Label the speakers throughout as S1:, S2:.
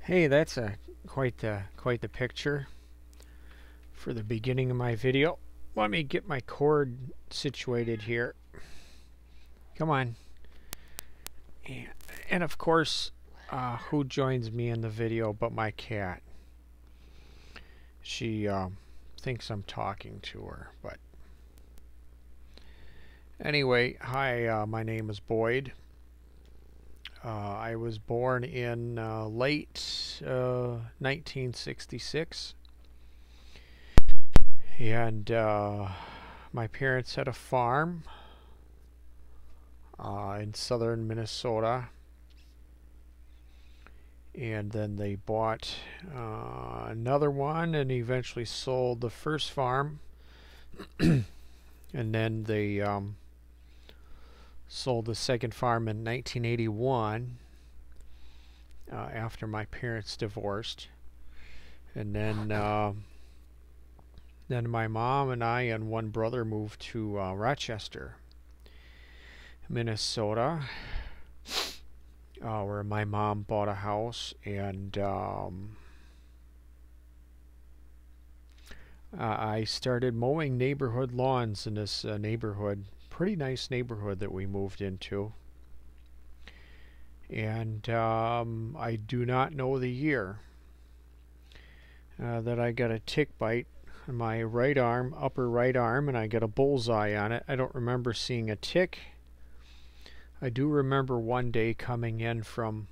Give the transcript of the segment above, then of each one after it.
S1: Hey, that's quite the picture for the beginning of my video. Let me get my cord situated here. Come on. And of course, who joins me in the video but my cat? She thinks I'm talking to her, but anyway, hi, my name is Boyd. I was born in late 1966, and my parents had a farm in southern Minnesota, and then they bought another one and eventually sold the first farm, and then they sold the second farm in 1981 after my parents divorced. And then my mom and I and one brother moved to Rochester, Minnesota, where my mom bought a house, and I started mowing neighborhood lawns in this neighborhood. Pretty nice neighborhood that we moved into, and I do not know the year that I got a tick bite on my right arm, upper right arm, and I got a bullseye on it. I don't remember seeing a tick. I do remember one day coming in from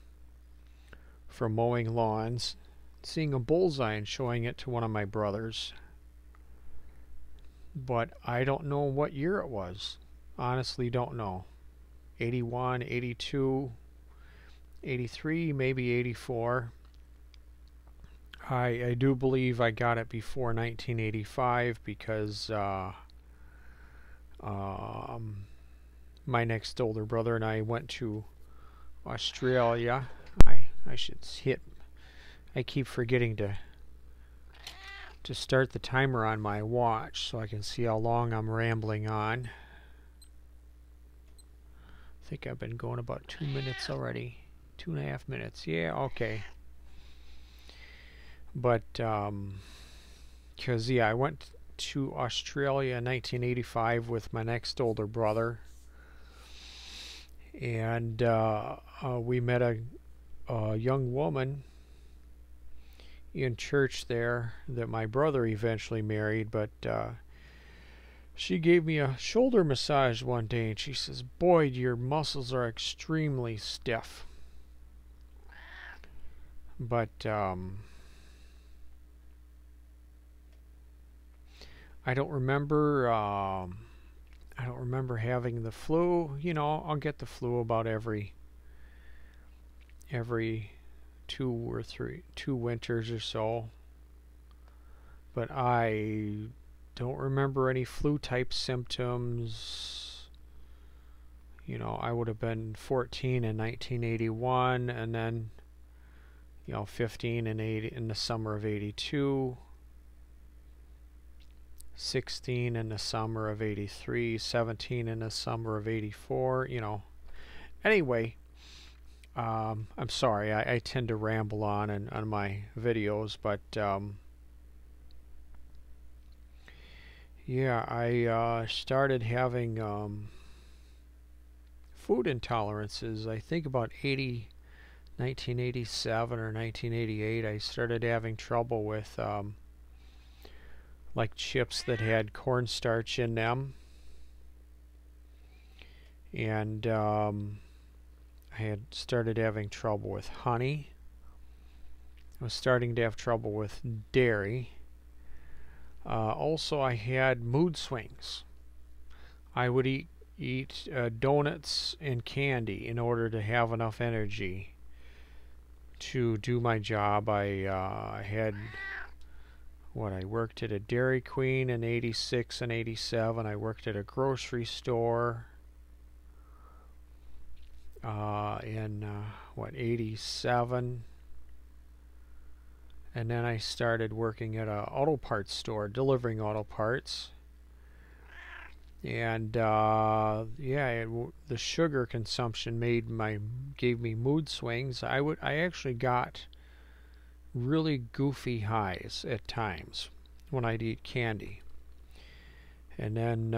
S1: mowing lawns, seeing a bullseye and showing it to one of my brothers, but I don't know what year it was. Honestly, don't know. 81, 82, 83, maybe 84. I do believe I got it before 1985 because my next older brother and I went to Australia. I keep forgetting to start the timer on my watch so I can see how long I'm rambling on. I think I've been going about 2 minutes already. 2.5 minutes. Yeah, okay. But, because, yeah, I went to Australia in 1985 with my next older brother. And we met a young woman in church there that my brother eventually married, but she gave me a shoulder massage one day, and she says, "Boyd, your muscles are extremely stiff." But I don't remember having the flu. You know, I'll get the flu about every 2 winters or so. But I don't remember any flu type symptoms. You know, I would have been 14 in 1981, and then 15 in the summer of 82, 16 in the summer of 83, 17 in the summer of 84. Anyway, I'm sorry, I tend to ramble on my videos, but yeah, I started having food intolerances. I think about 1987 or 1988. I started having trouble with like chips that had cornstarch in them, and I had started having trouble with honey. I was starting to have trouble with dairy. Also, I had mood swings. I would eat donuts and candy in order to have enough energy to do my job. I worked at a Dairy Queen in 86 and 87. I worked at a grocery store in 87. And then I started working at a auto parts store, delivering auto parts. And yeah, the sugar consumption gave me mood swings. I actually got really goofy highs at times when I'd eat candy. And then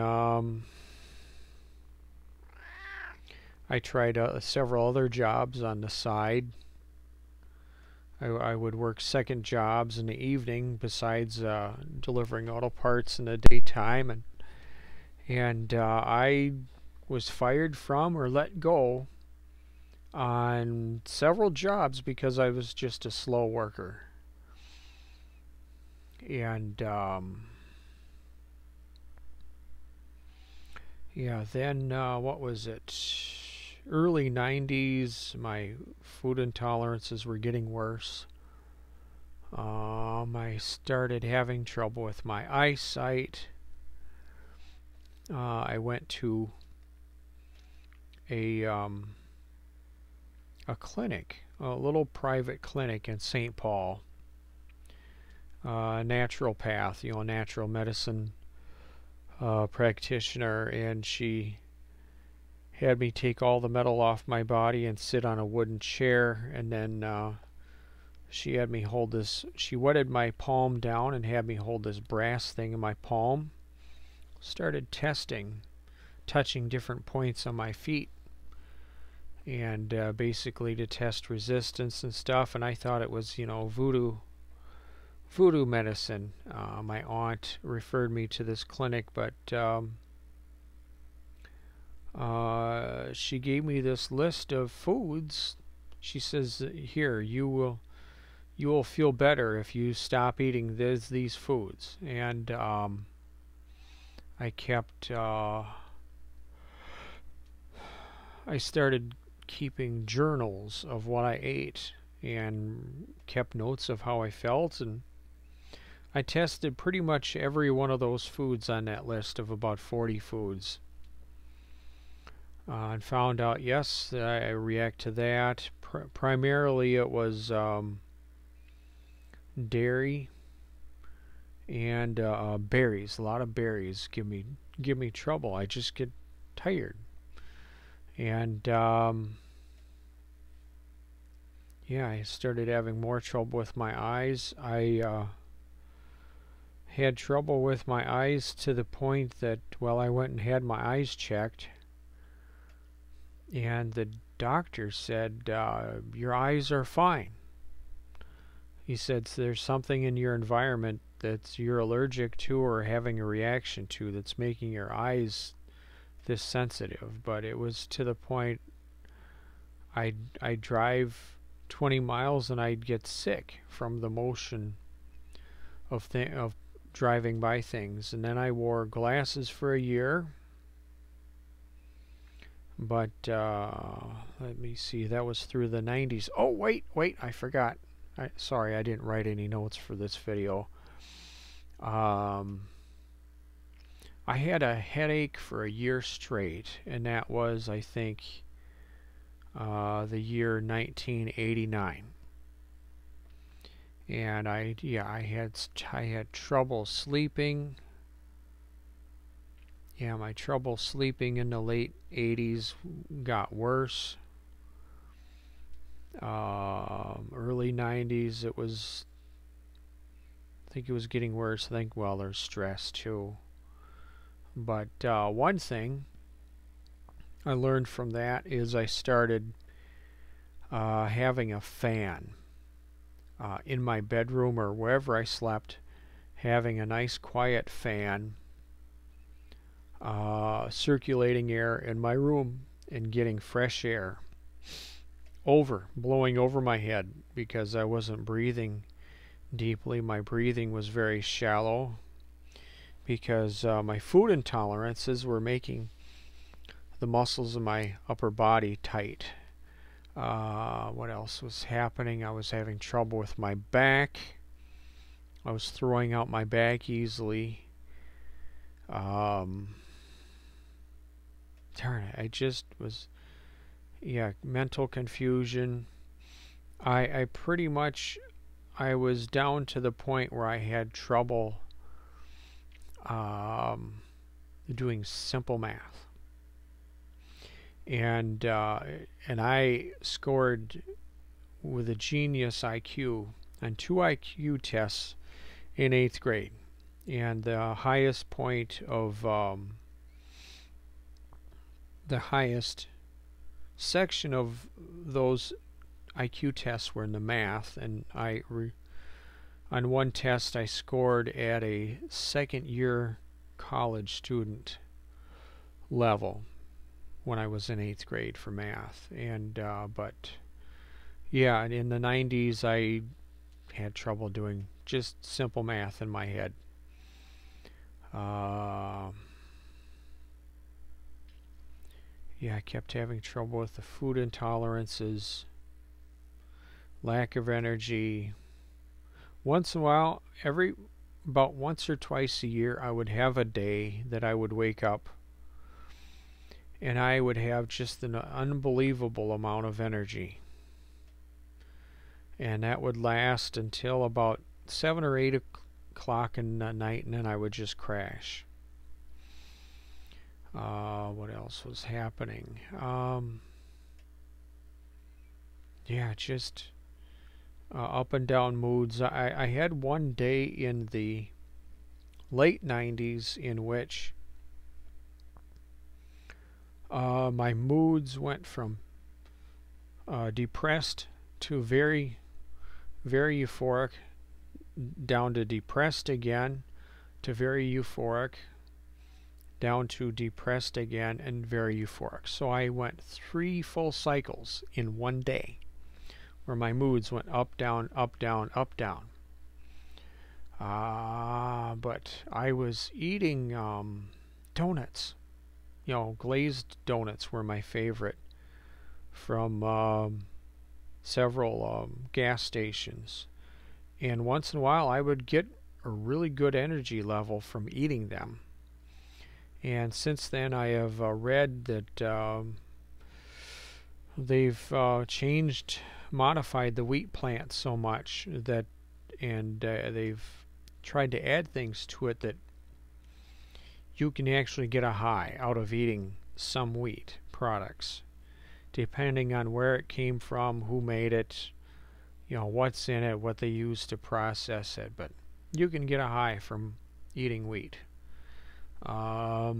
S1: I tried several other jobs on the side. I would work second jobs in the evening besides delivering auto parts in the daytime, and I was fired from or let go on several jobs because I was just a slow worker. And yeah, then what was it? Early 90s, my food intolerances were getting worse. I started having trouble with my eyesight. I went to a clinic, a little private clinic in St. Paul, naturopath, natural medicine practitioner, and she had me take all the metal off my body and sit on a wooden chair, and then she had me hold this, she wetted my palm down and had me hold this brass thing in my palm. Started touching different points on my feet, and basically to test resistance and stuff, and I thought it was, voodoo medicine. My aunt referred me to this clinic, but she gave me this list of foods. She says, here, you will feel better if you stop eating these foods. And I started keeping journals of what I ate and kept notes of how I felt, and I tested pretty much every one of those foods on that list of about 40 foods. And found out, yes, that I react to that. Primarily it was dairy and berries. A lot of berries give me trouble. I just get tired. And yeah, I started having more trouble with my eyes. I had trouble with my eyes to the point that, well, I went and had my eyes checked, and the doctor said, your eyes are fine. He said, so there's something in your environment that you're allergic to or having a reaction to that's making your eyes this sensitive. But it was to the point I'd drive 20 miles and I'd get sick from the motion of driving by things. And then I wore glasses for a year. But let me see, that was through the 90s. Oh, wait, I forgot. Sorry, I didn't write any notes for this video. I had a headache for a year straight, and that was, I think, the year 1989. And I had trouble sleeping. Yeah, my trouble sleeping in the late 80s got worse. Early 90s, I think it was getting worse. I think, well, there's stress too. But one thing I learned from that is I started having a fan in my bedroom or wherever I slept, having a nice quiet fan circulating air in my room and getting fresh air blowing over my head, because I wasn't breathing deeply. My breathing was very shallow because my food intolerances were making the muscles in my upper body tight. What else was happening? I was having trouble with my back. I was throwing out my back easily. Darn it, I just was, mental confusion. I pretty much, I was down to the point where I had trouble doing simple math. And I scored with a genius IQ on 2 IQ tests in 8th grade. And the highest point of the highest section of those IQ tests were in the math, and on one test I scored at a second-year college student level when I was in 8th grade for math. And but yeah, in the 90s I had trouble doing just simple math in my head. Yeah, I kept having trouble with the food intolerances, lack of energy. Once in a while, about once or twice a year, I would have a day that I would wake up and I would have just an unbelievable amount of energy. And that would last until about 7 or 8 o'clock in the night, and then I would just crash. What else was happening? Yeah, just up and down moods. I had one day in the late 90s in which my moods went from depressed to very, very euphoric, down to depressed again, to very euphoric, down to depressed again, and very euphoric. So I went 3 full cycles in one day where my moods went up, down, up, down, up, down. But I was eating donuts. You know, glazed donuts were my favorite from several gas stations. And once in a while I would get a really good energy level from eating them. And since then I have read that they've modified the wheat plant so much that, and they've tried to add things to it that you can actually get a high out of eating some wheat products, depending on where it came from, who made it, you know, what's in it, what they use to process it. But you can get a high from eating wheat. Yeah,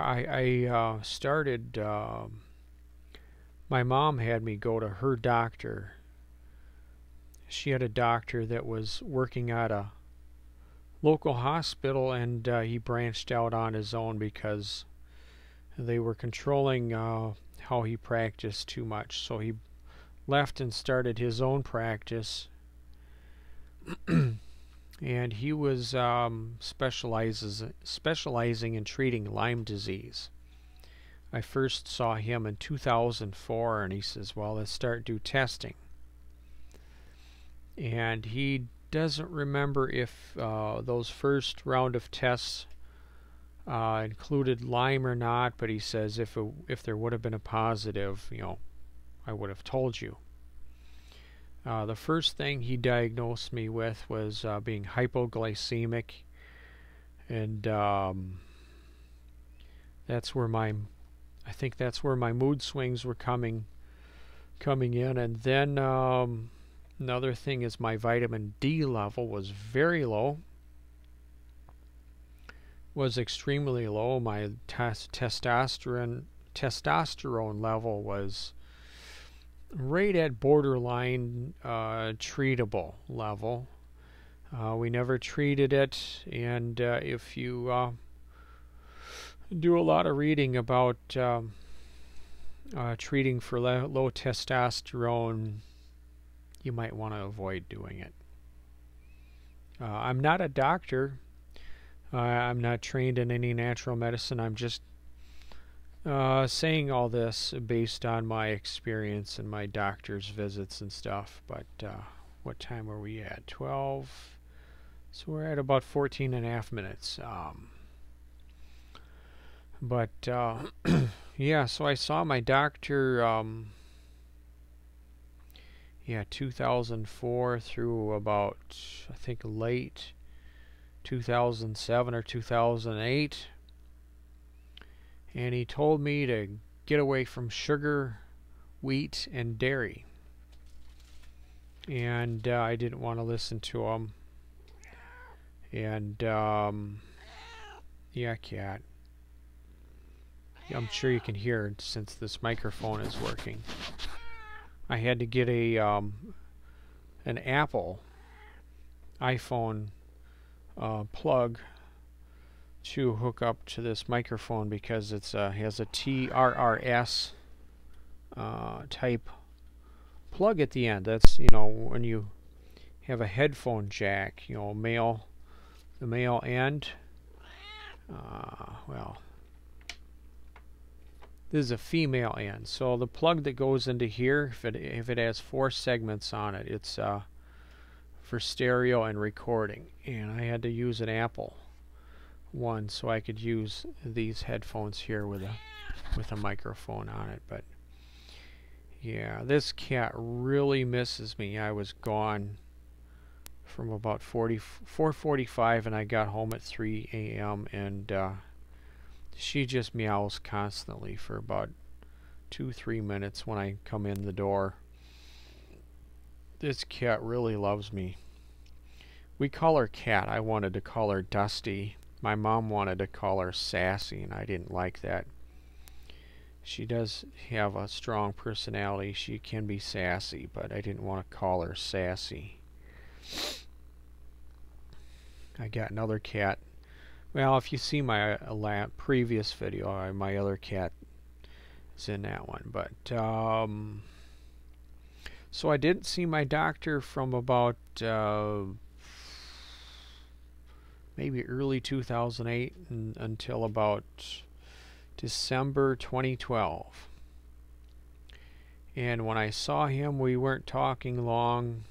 S1: I started, my mom had me go to her doctor. She had a doctor that was working at a local hospital, and he branched out on his own because they were controlling how he practiced too much. So he left and started his own practice. And he was specializing in treating Lyme disease. I first saw him in 2004, and he says, well, let's do testing. And he doesn't remember if those first round of tests included Lyme or not, but he says if there would have been a positive, you know, I would have told you. The first thing he diagnosed me with was being hypoglycemic, and that's where I think that's where my mood swings were coming in. And then another thing is my vitamin D level was very low, was extremely low. My testosterone level was right at borderline treatable level. We never treated it, and if you do a lot of reading about treating for low testosterone, you might want to avoid doing it. I'm not a doctor. I'm not trained in any natural medicine. I'm just saying all this based on my experience and my doctor's visits and stuff. But what time are we at? 12. So we're at about 14 and a half minutes. But yeah, so I saw my doctor 2004 through about, I think, late 2007 or 2008. And he told me to get away from sugar, wheat, and dairy. and I didn't want to listen to him. And yeah, cat. I'm sure you can hear it since this microphone is working. I had to get a an Apple iPhone plug to hook up to this microphone because it's has a TRRS type plug at the end. That's, you know, when you have a headphone jack, you know, the male end. Well, this is a female end. So the plug that goes into here, if it has 4 segments on it, it's for stereo and recording. And I had to use an Apple one so I could use these headphones here with a microphone on it. But yeah, this cat really misses me. I was gone from about 4:45 and I got home at 3 a.m. and she just meows constantly for about 2-3 minutes when I come in the door. This cat really loves me. We call her Cat. I wanted to call her Dusty. My mom wanted to call her Sassy, and I didn't like that. She does have a strong personality. She can be sassy, but I didn't want to call her Sassy. I got another cat. Well, if you see my previous video, my other cat is in that one. But so I didn't see my doctor from about maybe early 2008 until about December 2012. And when I saw him, we weren't talking long.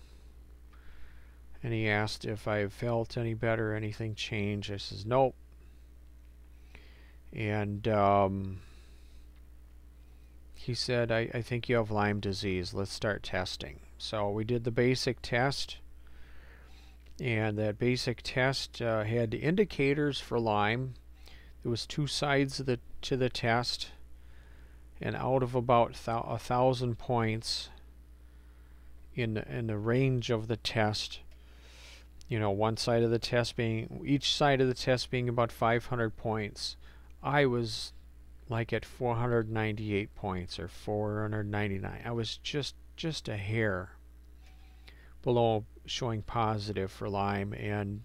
S1: And he asked if I felt any better, anything changed. I says, nope. And he said, I think you have Lyme disease. Let's start testing. So we did the basic test. And that basic test had indicators for Lyme. There was 2 sides to the test. And out of about 1,000 points in the range of the test, you know, each side of the test being about 500 points, I was like at 498 points or 499. I was just a hair below showing positive for Lyme, and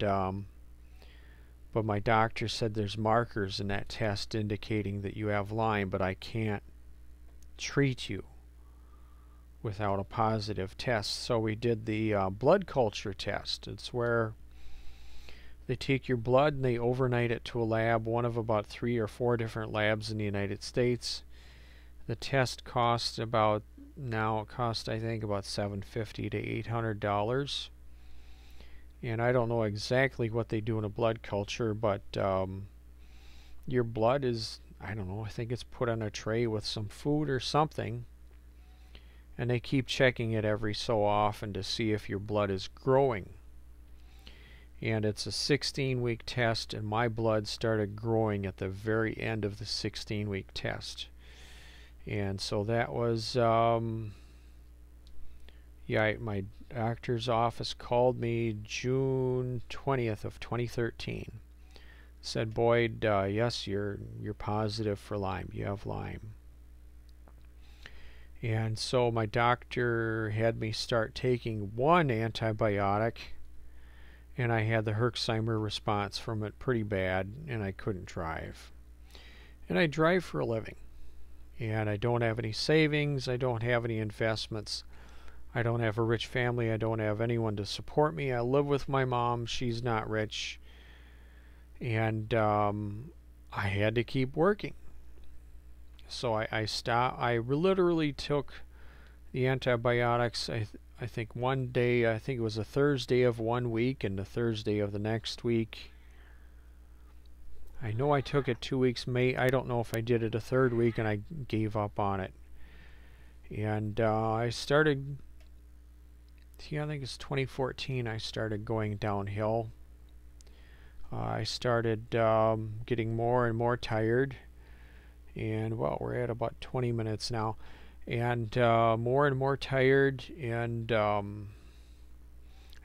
S1: but my doctor said there's markers in that test indicating that you have Lyme, but I can't treat you without a positive test. So we did the blood culture test. It's where they take your blood and they overnight it to a lab, one of about 3 or 4 different labs in the United States. The test costs about, now it costs I think about $750 to $800. And I don't know exactly what they do in a blood culture, but your blood is, I don't know, I think it's put on a tray with some food or something. And they keep checking it every so often to see if your blood is growing. And it's a 16-week test, and my blood started growing at the very end of the 16-week test. And so that was, yeah, my doctor's office called me June 20th of 2013. Said, Boyd, yes, you're positive for Lyme. You have Lyme. And so my doctor had me start taking 1 antibiotic, and I had the Herxheimer response from it pretty bad, and I couldn't drive. And I drive for a living. And I don't have any savings. I don't have any investments. I don't have a rich family. I don't have anyone to support me. I live with my mom. She's not rich. And I had to keep working. So I stopped. I literally took the antibiotics, I think one day, I think it was a Thursday of one week and the Thursday of the next week. I know I took it 2 weeks. I don't know if I did it a 3rd week and I gave up on it. And I started, I think it's 2014, I started going downhill. I started getting more and more tired. And well, we're at about 20 minutes now. And more tired, and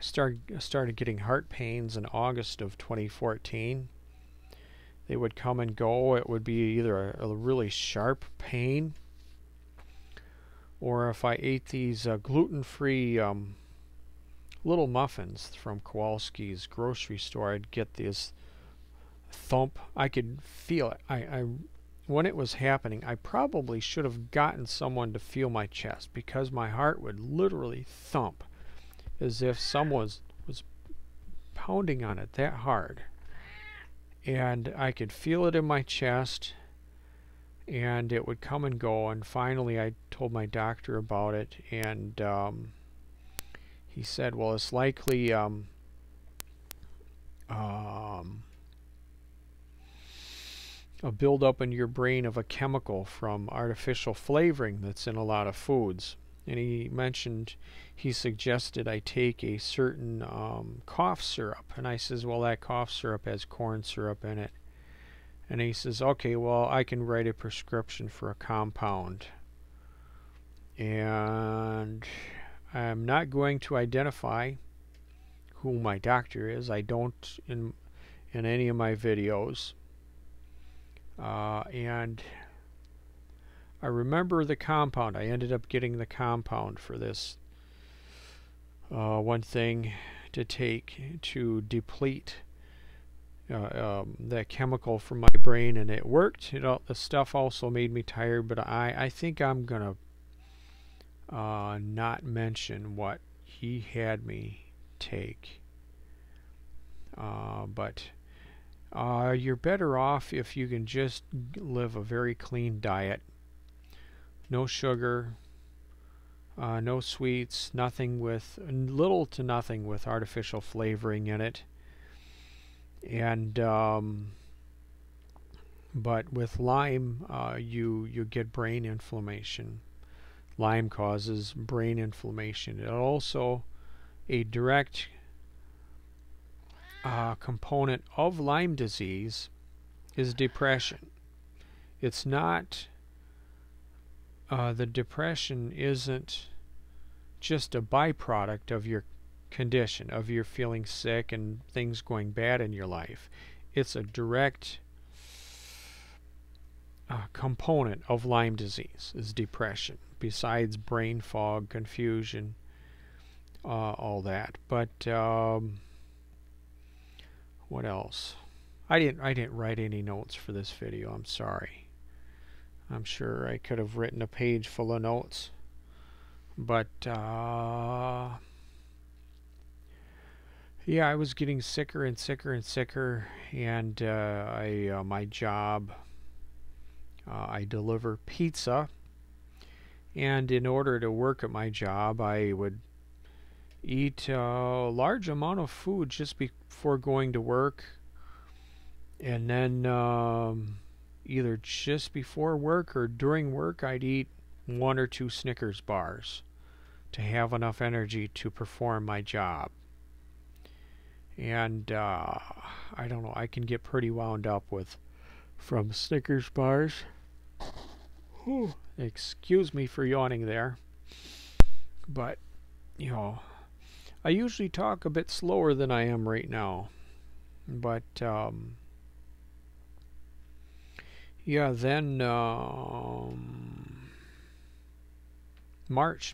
S1: started getting heart pains in August of 2014. They would come and go. It would be either a really sharp pain, or if I ate these gluten-free little muffins from Kowalski's grocery store, I'd get this thump. I could feel it. When it was happening, I probably should have gotten someone to feel my chest, because my heart would literally thump as if someone was pounding on it that hard. And I could feel it in my chest, and it would come and go. And finally I told my doctor about it, and he said, well, it's likely a buildup in your brain of a chemical from artificial flavoring that's in a lot of foods. And he suggested I take a certain cough syrup. And I says, well, that cough syrup has corn syrup in it. And he says, okay, well, I can write a prescription for a compound. And I'm not going to identify who my doctor is. I don't in any of my videos. And I remember the compound. I ended up getting the compound for this one thing to take to deplete that chemical from my brain, and it worked. The stuff also made me tired, but I think I'm gonna not mention what he had me take. But you're better off if you can just live a very clean diet. No sugar, no sweets, little to nothing with artificial flavoring in it. And but with Lyme, you get brain inflammation. Lyme causes brain inflammation. It also a direct component of Lyme disease is depression. It's not the depression isn't just a byproduct of your condition, of your feeling sick and things going bad in your life. It's a direct component of Lyme disease is depression, besides brain fog, confusion, all that. But what else? I didn't write any notes for this video. I'm sorry. I'm sure I could have written a page full of notes, but yeah, I was getting sicker and sicker and sicker, and my job, I deliver pizza, and in order to work at my job, I would eat a large amount of food just before going to work, and then either just before work or during work, I'd eat 1 or 2 Snickers bars to have enough energy to perform my job. And I don't know, I can get pretty wound up from Snickers bars. Whew, excuse me for yawning there. But, you know, I usually talk a bit slower than I am right now. But, yeah, then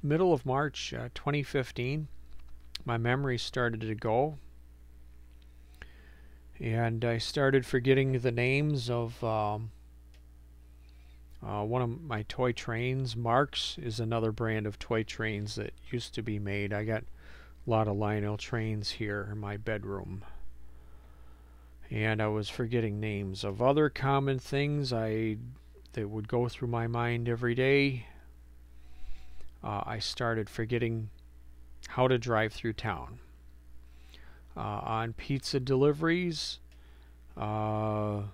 S1: middle of March 2015, my memory started to go, and I started forgetting the names of one of my toy trains. Marx is another brand of toy trains that used to be made. I got a lot of Lionel trains here in my bedroom. And I was forgetting names of other common things that would go through my mind every day. I started forgetting how to drive through town. On pizza deliveries, I'd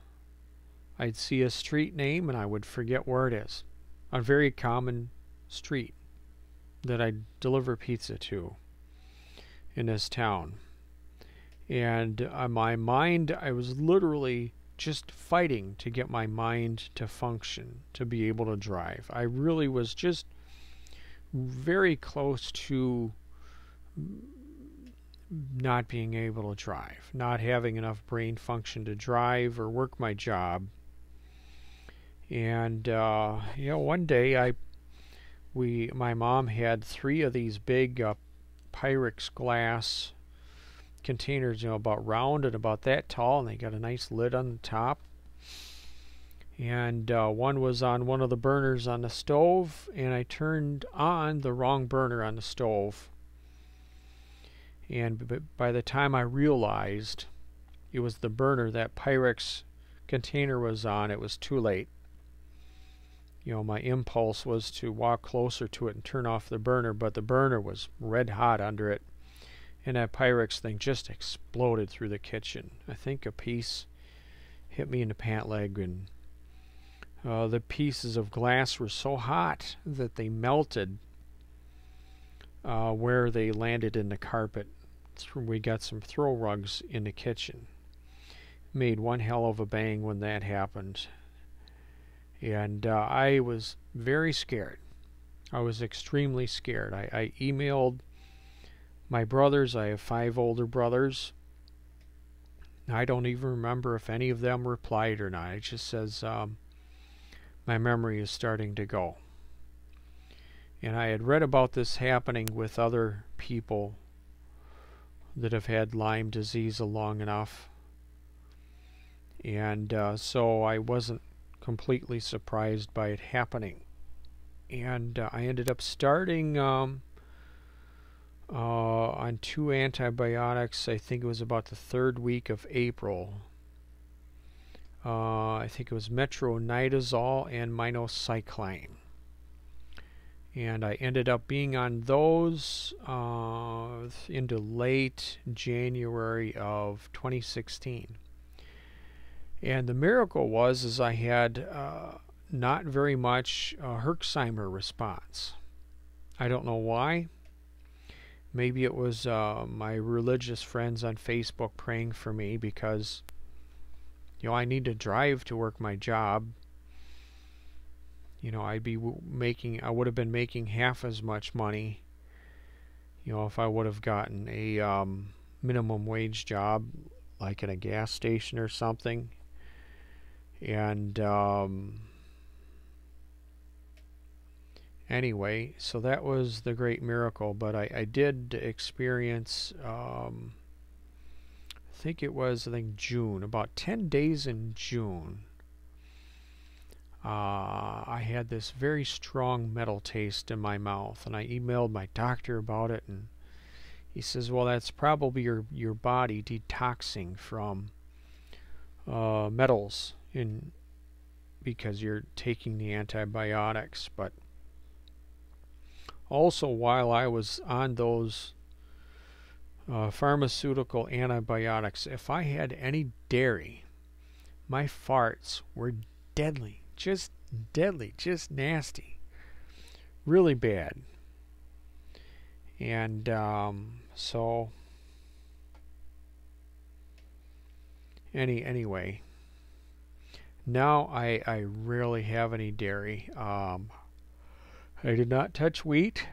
S1: see a street name and I would forget where it is. A very common street that I deliver pizza to in this town. And my mind, I was literally just fighting to get my mind to function, to be able to drive. I really was just very close to not being able to drive, not having enough brain function to drive or work my job. And one day my mom had 3 of these big Pyrex glass containers, about round and about that tall, and they got a nice lid on the top. And one was on one of the burners on the stove, and I turned on the wrong burner on the stove. And by the time I realized it was the burner that Pyrex container was on, it was too late. My impulse was to walk closer to it and turn off the burner, but the burner was red hot under it. And that Pyrex thing just exploded through the kitchen. I think a piece hit me in the pant leg, and the pieces of glass were so hot that they melted where they landed in the carpet. We got some throw rugs in the kitchen. Made one hell of a bang when that happened. And I was very scared. I was extremely scared. I emailed my brothers. I have 5 older brothers. I don't even remember if any of them replied or not. It just says my memory is starting to go. And I had read about this happening with other people that have had Lyme disease long enough. And so I wasn't completely surprised by it happening. And I ended up starting on 2 antibiotics. I think it was about the 3rd week of April. I think it was metronidazole and minocycline. And I ended up being on those into late January of 2016. And the miracle was I had not very much Herxheimer response. I don't know why. Maybe it was my religious friends on Facebook praying for me, because I need to drive to work my job. I would have been making half as much money, if I would have gotten a minimum wage job, like at a gas station or something. And anyway, so that was the great miracle. But I did experience, I think June, about 10 days in June, I had this very strong metal taste in my mouth, and I emailed my doctor about it, and he says, well, that's probably your body detoxing from metals because you're taking the antibiotics. But also, while I was on those pharmaceutical antibiotics, if I had any dairy, my farts were deadly, just nasty, really bad. And so anyway, now I rarely have any dairy. I did not touch wheat.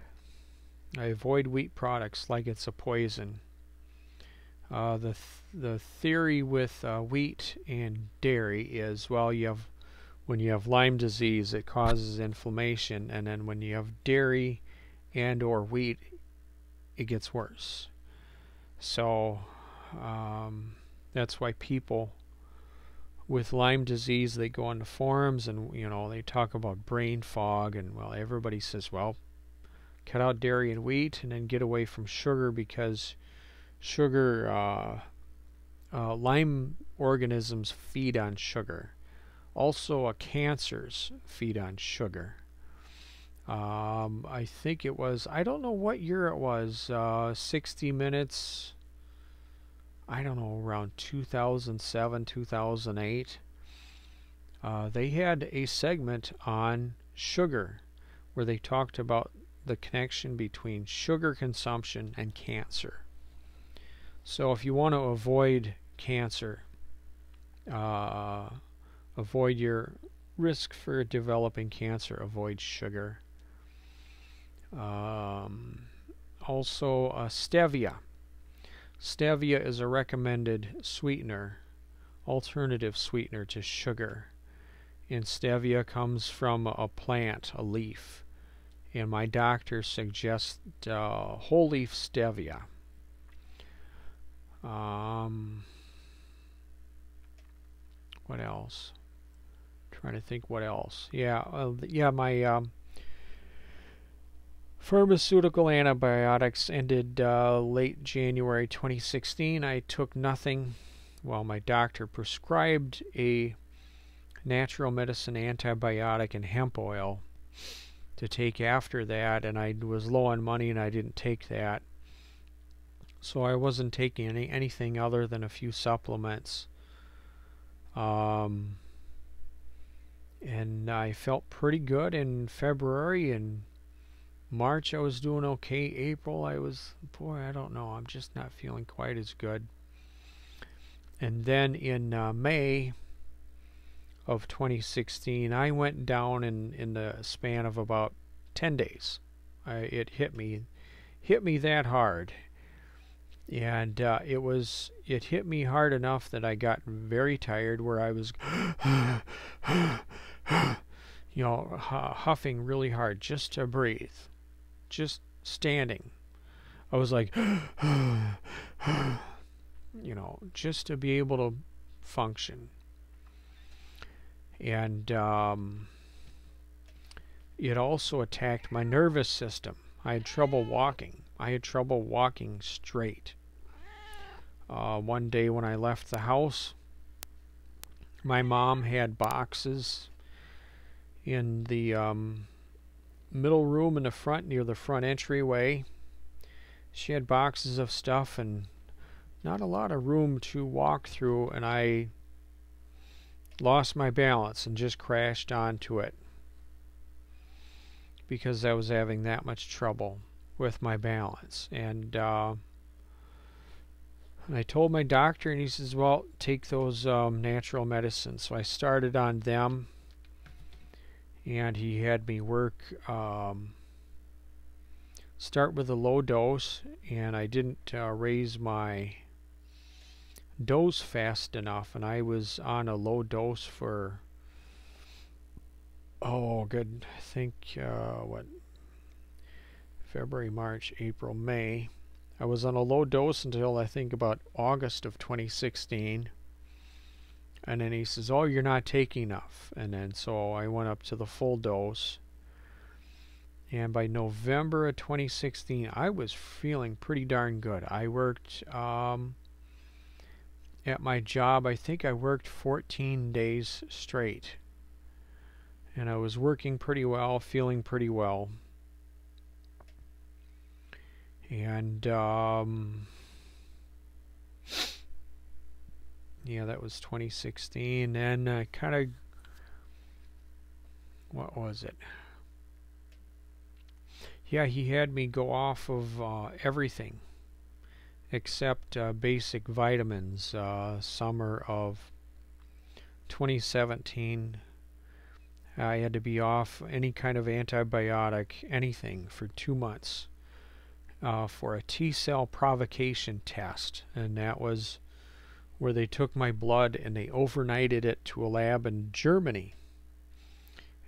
S1: I avoid wheat products like it's a poison. The theory with wheat and dairy is, well, when you have Lyme disease, it causes inflammation, and then when you have dairy and or wheat, it gets worse. So that's why people with Lyme disease, they go on the forums and they talk about brain fog, and well, everybody says, well, cut out dairy and wheat and then get away from sugar, because sugar, Lyme organisms feed on sugar. Also, cancers feed on sugar. I think it was, I don't know what year it was, 60 Minutes, I don't know, around 2007, 2008. They had a segment on sugar where they talked about the connection between sugar consumption and cancer. So if you want to avoid cancer, avoid your risk for developing cancer, avoid sugar. Also stevia. Stevia is a recommended sweetener, alternative sweetener to sugar. And stevia comes from a plant, a leaf. And my doctor suggests whole leaf stevia. What else? Trying to think what else. My pharmaceutical antibiotics ended late January 2016. I took nothing. Well, my doctor prescribed a natural medicine antibiotic and hemp oil to take after that, and I was low on money and I didn't take that. So I wasn't taking anything other than a few supplements. And I felt pretty good in February, and March I was doing okay. April I don't know, I'm just not feeling quite as good. And then in May of 2016 I went down in the span of about 10 days. It hit me that hard. And it hit me hard enough that I got very tired, where I was huffing really hard just to breathe, just standing. I was like just to be able to function. And it also attacked my nervous system. I had trouble walking. I had trouble walking straight. One day when I left the house, my mom had boxes in the middle room in the front, near the front entryway. She had boxes of stuff and not a lot of room to walk through, and I lost my balance and just crashed onto it because I was having that much trouble with my balance. And I told my doctor, and he says, well, take those natural medicines. So I started on them, and he had me start with a low dose, and I didn't raise my dose fast enough, and I was on a low dose for February, March, April, May. I was on a low dose until I think about August of 2016. And then he says, oh, you're not taking enough. And then so I went up to the full dose. And by November of 2016, I was feeling pretty darn good. I worked at my job. I think I worked 14 days straight. And I was working pretty well, feeling pretty well. And that was 2016. And I kind of, what was it? Yeah, he had me go off of everything except basic vitamins. Summer of 2017, I had to be off any kind of antibiotic, anything, for 2 months. For a T-cell provocation test, and that was where they took my blood and they overnighted it to a lab in Germany.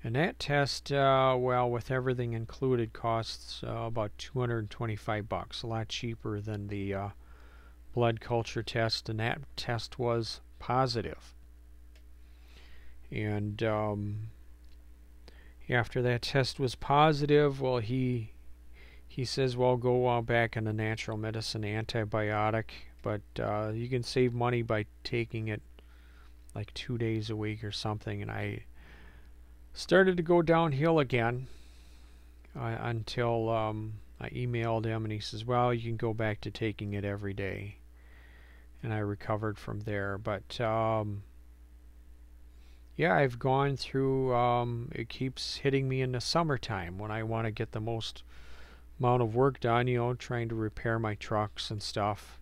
S1: And that test, with everything included, costs about $225, a lot cheaper than the blood culture test, and that test was positive. And after that test was positive, well, he says, well, go back on the natural medicine antibiotic, but you can save money by taking it like 2 days a week or something. And I started to go downhill again until I emailed him, and he says, well, you can go back to taking it every day. And I recovered from there. But I've gone through, it keeps hitting me in the summertime when I want to get the most amount of work done, trying to repair my trucks and stuff.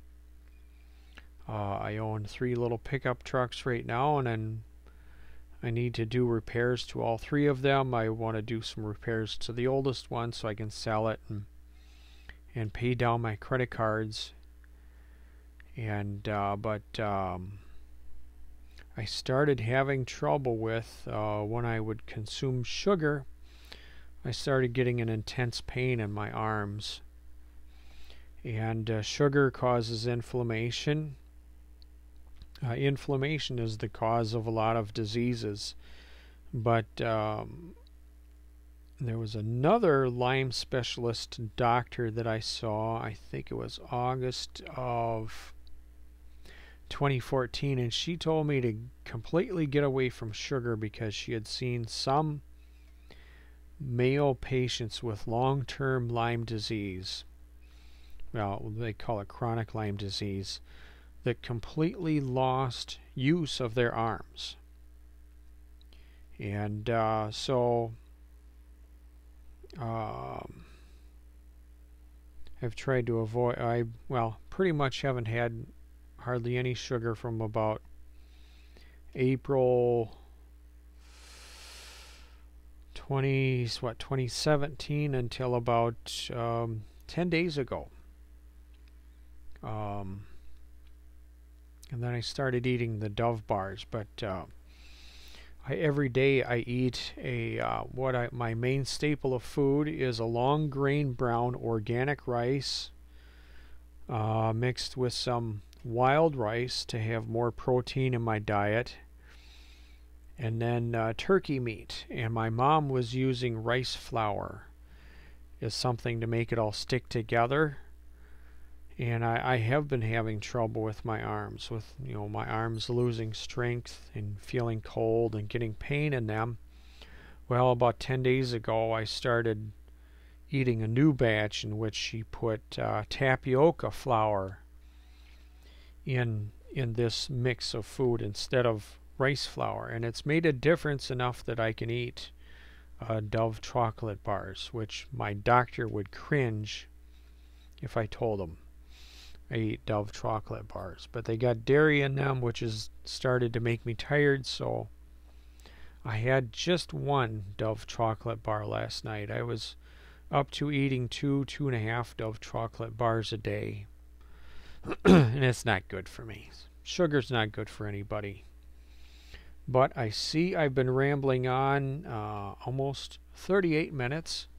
S1: I own 3 little pickup trucks right now, and then I need to do repairs to all 3 of them. I want to do some repairs to the oldest one so I can sell it and pay down my credit cards. And I started having trouble with when I would consume sugar. I started getting an intense pain in my arms. And sugar causes inflammation. Inflammation is the cause of a lot of diseases. But there was another Lyme specialist doctor that I saw, I think it was August of 2014, and she told me to completely get away from sugar because she had seen some male patients with long-term Lyme disease. Well, they call it chronic Lyme disease, that completely lost use of their arms. And so I've tried to avoid, pretty much haven't had hardly any sugar from about April 2017 until about 10 days ago. And then I started eating the Dove bars, but every day I eat my main staple of food is a long grain brown organic rice mixed with some wild rice to have more protein in my diet, and then turkey meat. And my mom was using rice flour as something to make it all stick together. And I have been having trouble with my arms, with my arms losing strength and feeling cold and getting pain in them. Well, about 10 days ago I started eating a new batch in which she put tapioca flour in this mix of food instead of rice flour, and it's made a difference enough that I can eat Dove chocolate bars, which my doctor would cringe if I told him I eat Dove chocolate bars. But they got dairy in them, which has started to make me tired, so I had just one Dove chocolate bar last night. I was up to eating 2.5 Dove chocolate bars a day. And it's not good for me. Sugar's not good for anybody. But I see I've been rambling on almost 38 minutes.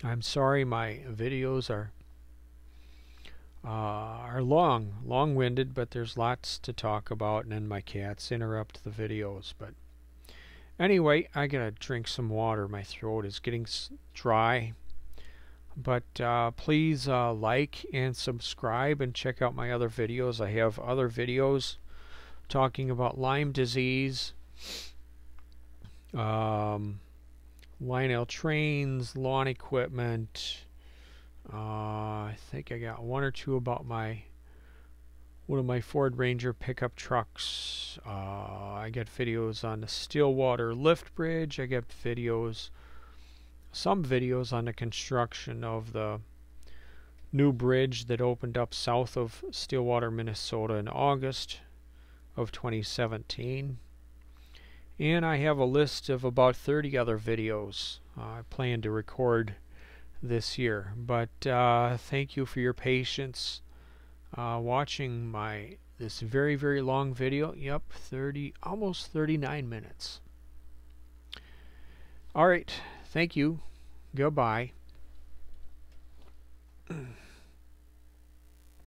S1: I'm sorry my videos are long-winded, but there's lots to talk about, and then my cats interrupt the videos. But anyway, I gotta drink some water. My throat is getting dry. But please like and subscribe and check out my other videos. I have other videos talking about Lyme disease, Lionel trains, lawn equipment. I think I got one or two about one of my Ford Ranger pickup trucks. I got videos on the Stillwater lift bridge. I got some videos on the construction of the new bridge that opened up south of Stillwater, Minnesota in August of 2017. And I have a list of about 30 other videos I plan to record this year. But thank you for your patience watching this very, very long video. Yep, almost 39 minutes. All right, thank you. Goodbye.